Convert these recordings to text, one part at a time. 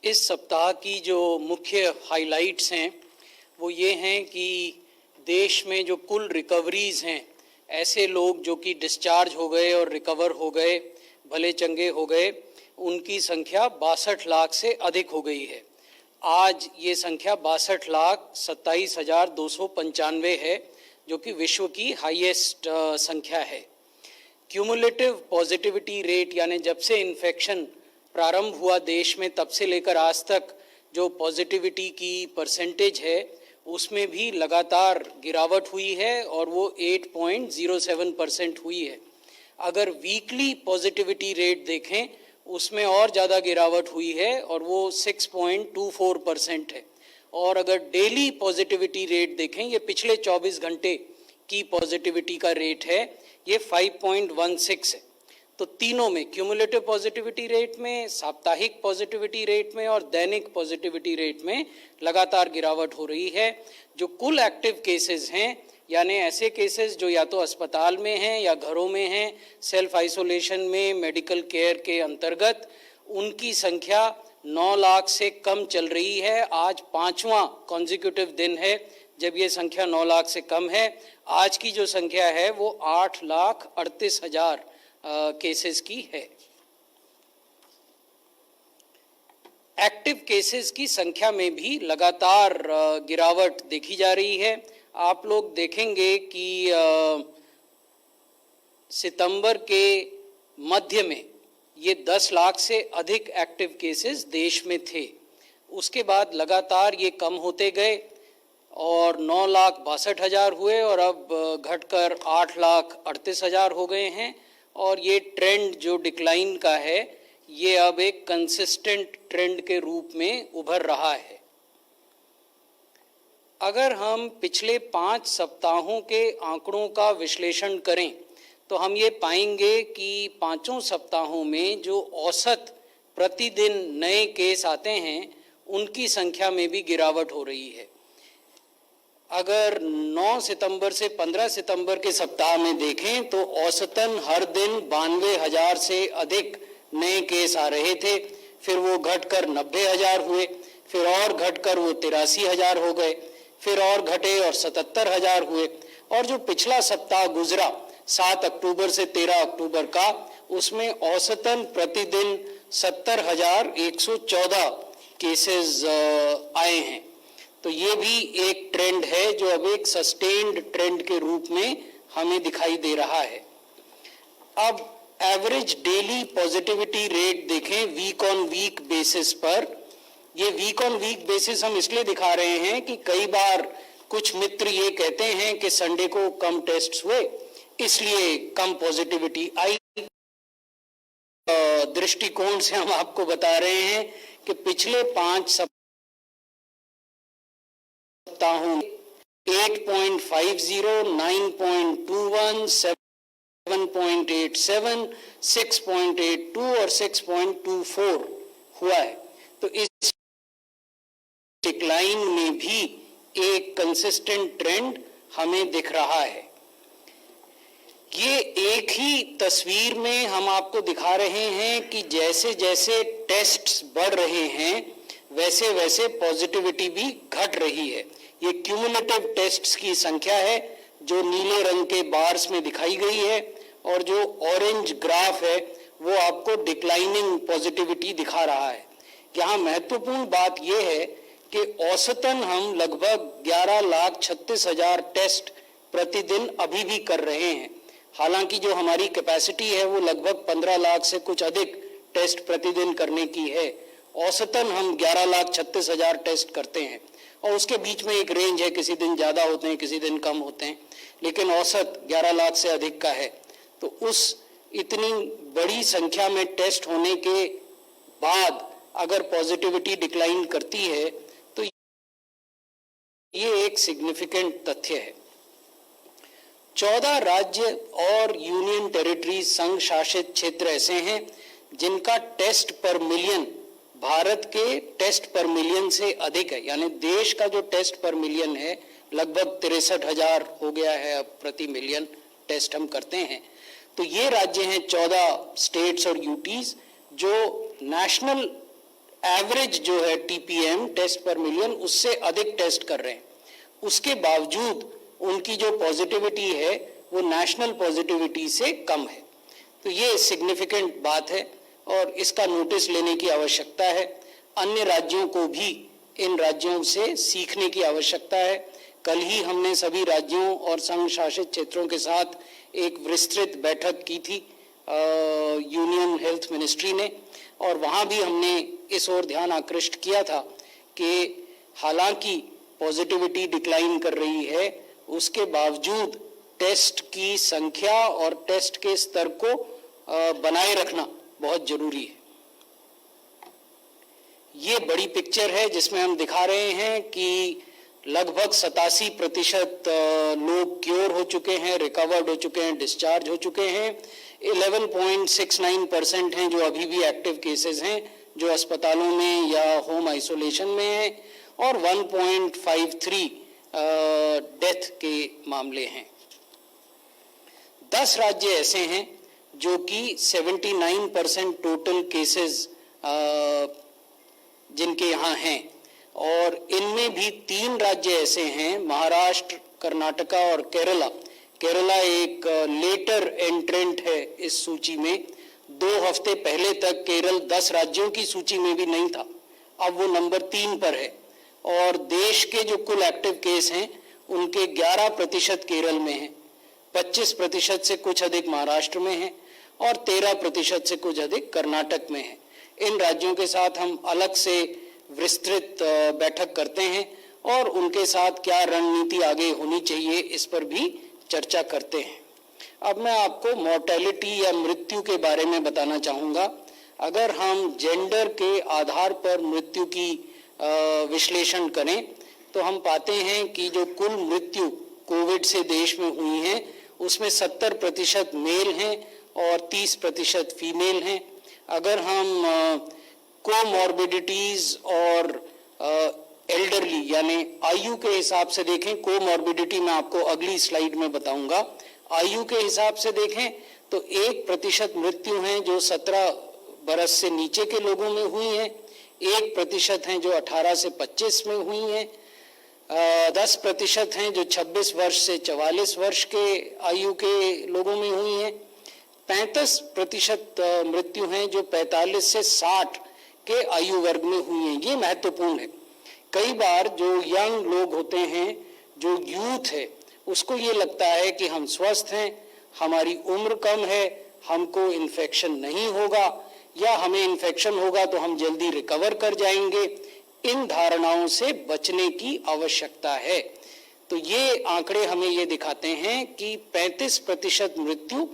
इस सप्ताह की जो मुख्य हाइलाइट्स हैं वो ये हैं कि देश में जो कुल रिकवरीज़ हैं, ऐसे लोग जो कि डिस्चार्ज हो गए और रिकवर हो गए, भले चंगे हो गए, उनकी संख्या 62 लाख से अधिक हो गई है। आज ये संख्या 62,27,295 है, जो कि विश्व की हाईएस्ट संख्या है। क्यूमुलेटिव पॉजिटिविटी रेट, यानी जब से इन्फेक्शन प्रारंभ हुआ देश में तब से लेकर आज तक जो पॉजिटिविटी की परसेंटेज है उसमें भी लगातार गिरावट हुई है और वो 8.07% हुई है। अगर वीकली पॉजिटिविटी रेट देखें उसमें और ज़्यादा गिरावट हुई है और वो 6.24% है। और अगर डेली पॉजिटिविटी रेट देखें, ये पिछले 24 घंटे की पॉजिटिविटी का रेट है, ये 5.16 है। तो तीनों में, क्यूमुलेटिव पॉजिटिविटी रेट में, साप्ताहिक पॉजिटिविटी रेट में और दैनिक पॉजिटिविटी रेट में लगातार गिरावट हो रही है। जो कुल एक्टिव केसेस हैं, यानी ऐसे केसेस जो या तो अस्पताल में हैं या घरों में हैं, सेल्फ आइसोलेशन में, मेडिकल केयर के अंतर्गत, उनकी संख्या 9 लाख से कम चल रही है। आज 5वां कॉन्जिक्यूटिव दिन है जब ये संख्या 9 लाख से कम है। आज की जो संख्या है वो 8,38,000 केसेस की है। एक्टिव केसेस की संख्या में भी लगातार गिरावट देखी जा रही है। आप लोग देखेंगे कि सितंबर के मध्य में ये 10 लाख से अधिक एक्टिव केसेस देश में थे। उसके बाद लगातार ये कम होते गए और 9,62,000 हुए और अब घटकर 8,38,000 हो गए हैं। और ये ट्रेंड जो डिक्लाइन का है, ये अब एक कंसिस्टेंट ट्रेंड के रूप में उभर रहा है। अगर हम पिछले 5 सप्ताहों के आंकड़ों का विश्लेषण करें तो हम ये पाएंगे कि 5 सप्ताहों में जो औसत प्रतिदिन नए केस आते हैं उनकी संख्या में भी गिरावट हो रही है। अगर 9 सितंबर से 15 सितंबर के सप्ताह में देखें तो औसतन हर दिन 92,000 से अधिक नए केस आ रहे थे। फिर वो घटकर 90,000 हुए, फिर और घटकर वो 83,000 हो गए, फिर और घटे और 77,000 हुए। और जो पिछला सप्ताह गुजरा 7 अक्टूबर से 13 अक्टूबर का, उसमें औसतन प्रतिदिन 70,114 केसेस आए हैं। तो ये भी एक ट्रेंड है जो अब एक सस्टेन्ड ट्रेंड के रूप में हमें दिखाई दे रहा है। अब एवरेज डेली पॉजिटिविटी रेट देखें वीक ऑन वीक बेसिस पर। ये वीक ऑन वीक बेसिस हम इसलिए दिखा रहे हैं कि कई बार कुछ मित्र ये कहते हैं कि संडे को कम टेस्ट हुए इसलिए कम पॉजिटिविटी आई। दृष्टिकोण से हम आपको बता रहे हैं कि पिछले 5 सप्ताहों 8.50, 9.21, 7.87, 6.82 और 6.24 हुआ है। तो इस डिक्लाइन में भी एक कंसिस्टेंट ट्रेंड हमें दिख रहा है। ये एक ही तस्वीर में हम आपको दिखा रहे हैं कि जैसे जैसे टेस्ट्स बढ़ रहे हैं वैसे वैसे पॉजिटिविटी भी घट रही है। ये क्यूमुलेटिव टेस्ट्स की संख्या है जो नीले रंग के बार्स में दिखाई गई है, और जो ऑरेंज ग्राफ है वो आपको डिक्लाइनिंग पॉजिटिविटी दिखा रहा है। यहाँ महत्वपूर्ण बात यह है कि औसतन हम लगभग 11,36,000 टेस्ट प्रतिदिन अभी भी कर रहे हैं। हालांकि जो हमारी कैपेसिटी है वो लगभग 15 लाख से कुछ अधिक टेस्ट प्रतिदिन करने की है। औसतन हम 11,36,000 टेस्ट करते हैं और उसके बीच में एक रेंज है, किसी दिन ज़्यादा होते हैं, किसी दिन कम होते हैं, लेकिन औसत 11 लाख से अधिक का है। तो उस इतनी बड़ी संख्या में टेस्ट होने के बाद अगर पॉजिटिविटी डिक्लाइन करती है तो ये एक सिग्निफिकेंट तथ्य है। 14 राज्य और यूनियन टेरिटरीज, संघ शासित क्षेत्र ऐसे हैं जिनका टेस्ट पर मिलियन भारत के टेस्ट पर मिलियन से अधिक है। यानी देश का जो टेस्ट पर मिलियन है लगभग 63,000 हो गया है अब प्रति मिलियन टेस्ट हम करते हैं। तो ये राज्य हैं 14 स्टेट्स और यूटीज जो नेशनल एवरेज जो है टीपीएम टेस्ट पर मिलियन उससे अधिक टेस्ट कर रहे हैं, उसके बावजूद उनकी जो पॉजिटिविटी है वो नेशनल पॉजिटिविटी से कम है। तो ये सिग्निफिकेंट बात है और इसका नोटिस लेने की आवश्यकता है। अन्य राज्यों को भी इन राज्यों से सीखने की आवश्यकता है। कल ही हमने सभी राज्यों और संघ शासित क्षेत्रों के साथ एक विस्तृत बैठक की थी यूनियन हेल्थ मिनिस्ट्री ने, और वहाँ भी हमने इस ओर ध्यान आकृष्ट किया था कि हालांकि पॉजिटिविटी डिक्लाइन कर रही है, उसके बावजूद टेस्ट की संख्या और टेस्ट के स्तर को बनाए रखना बहुत जरूरी है। ये बड़ी पिक्चर है जिसमें हम दिखा रहे हैं कि लगभग 87% लोग क्योर हो चुके हैं, रिकवर्ड हो चुके हैं, डिस्चार्ज हो चुके हैं। 11.69% हैं जो अभी भी एक्टिव केसेस हैं, जो अस्पतालों में या होम आइसोलेशन में हैं, और 1.53 डेथ के मामले हैं। 10 राज्य ऐसे हैं जो कि 79% टोटल केसेस जिनके यहाँ हैं, और इनमें भी 3 राज्य ऐसे हैं, महाराष्ट्र, कर्नाटका और केरला। केरला एक लेटर एंट्रेंट है इस सूची में। 2 हफ्ते पहले तक केरल 10 राज्यों की सूची में भी नहीं था, अब वो नंबर 3 पर है। और देश के जो कुल एक्टिव केस हैं उनके 11% केरल में हैं, 25% से कुछ अधिक महाराष्ट्र में हैं और 13% से कुछ अधिक कर्नाटक में है। इन राज्यों के साथ हम अलग से विस्तृत बैठक करते हैं और उनके साथ क्या रणनीति आगे होनी चाहिए इस पर भी चर्चा करते हैं। अब मैं आपको मॉर्टेलिटी या मृत्यु के बारे में बताना चाहूँगा। अगर हम जेंडर के आधार पर मृत्यु की विश्लेषण करें तो हम पाते हैं कि जो कुल मृत्यु कोविड से देश में हुई हैं उसमें 70% मेल हैं और 30% फीमेल हैं। अगर हम कोमॉर्बिडिटीज और एल्डरली यानी आयु के हिसाब से देखें, कोमॉर्बिडिटी मैं आपको अगली स्लाइड में बताऊंगा। आयु के हिसाब से देखें तो 1% मृत्यु हैं जो 17 बरस से नीचे के लोगों में हुई हैं, 1% हैं जो 18 से 25 में हुई हैं, 10% हैं जो 26 वर्ष से 44 वर्ष के आयु के लोगों में हुई हैं, 35% मृत्यु हैं जो 45 से 60 के आयु वर्ग में हुई हैं। ये महत्वपूर्ण है। कई बार जो यंग लोग होते हैं, जो यूथ है, उसको ये लगता है कि हम स्वस्थ हैं, हमारी उम्र कम है, हमको इन्फेक्शन नहीं होगा या हमें इन्फेक्शन होगा तो हम जल्दी रिकवर कर जाएंगे। इन धारणाओं से बचने की आवश्यकता है। तो ये आंकड़े हमें ये दिखाते हैं कि 35% मृत्यु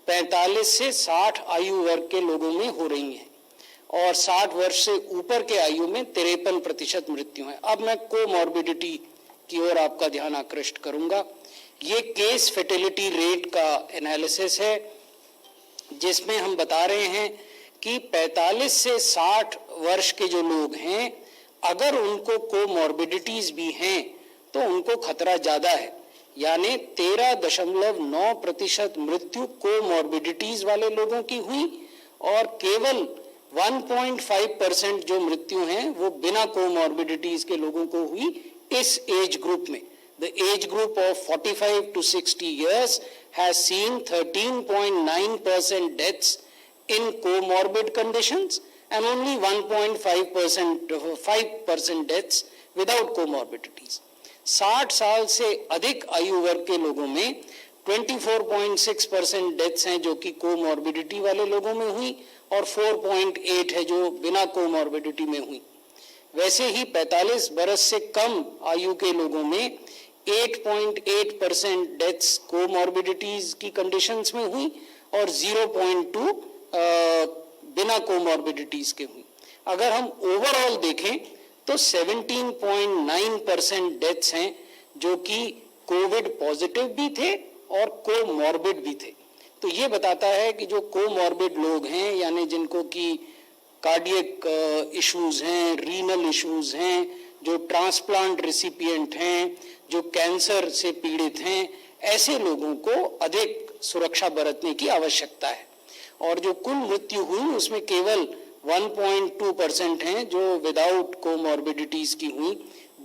45 से 60 आयु वर्ग के लोगों में हो रही है और 60 वर्ष से ऊपर के आयु में 53% मृत्यु है। अब मैं कोमॉर्बिडिटी की ओर आपका ध्यान आकृष्ट करूंगा। ये केस फेटिलिटी रेट का एनालिसिस है जिसमें हम बता रहे हैं कि 45 से 60 वर्ष के जो लोग हैं, अगर उनको कोमॉर्बिडिटीज भी हैं तो उनको खतरा ज्यादा है। यानी 13.9% मृत्यु कोमॉर्बिडिटीज वाले लोगों की हुई और केवल 1.5% जो मृत्यु हैं वो बिना कोमॉर्बिडिटीज के लोगों को हुई इस एज ग्रुप में। The age group of 45 to 60 years has seen 13.9% deaths in comorbid conditions and only 5% deaths without comorbidities. 60 साल से अधिक आयु वर्ग के लोगों में 24.6% डेथ्स हैं जो कि कोमॉर्बिडिटी वाले लोगों में हुई और 4.8 है जो बिना कोमॉर्बिडिटी में हुई। वैसे ही 45 बरस से कम आयु के लोगों में 8.8% डेथ्स कोमॉर्बिडिटीज की कंडीशंस में हुई और 0.2 बिना कोमॉर्बिडिटीज के हुई। अगर हम ओवरऑल देखें तो 17.9% डेथ्स हैं जो कि कोविड पॉजिटिव भी थे और कोमॉर्बिड भी थे। तो ये बताता है कि जो कोमॉर्बिड लोग हैं यानी जिनको कि कार्डियक इश्यूज हैं, रीनल इश्यूज हैं, जो ट्रांसप्लांट रिसिपिएंट हैं, जो कैंसर से पीड़ित हैं, ऐसे लोगों को अधिक सुरक्षा बरतने की आवश्यकता है। और जो कुल मृत्यु हुई उसमें केवल 1.2% हैं जो विदाउट कोमॉर्बिडिटीज की हुई।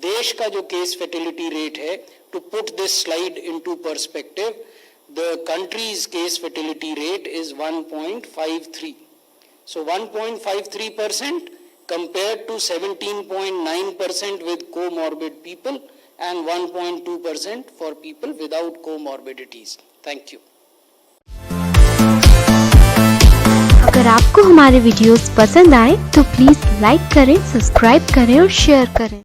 देश का जो केस फर्टिलिटी रेट है, to put this slide into perspective, the countries case fertility rate is 1.53. So 1.53% compared to 17.9% with comorbid people and 1.2% for people without comorbidities. Thank you. अगर आपको हमारे वीडियोस पसंद आए तो प्लीज लाइक करें, subscribe करें और शेयर करें।